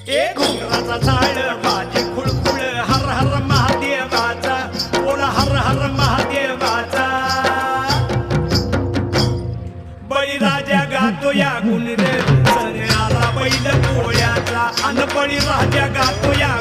ए घुंगराचा झाड माझे खुळखुळ हर हर महादेवाचा बोला हर हर महादेवाचा बळीराजा गातो या गुण रे सण आला बैल पोळ्याचा अन बळीराजा गातो या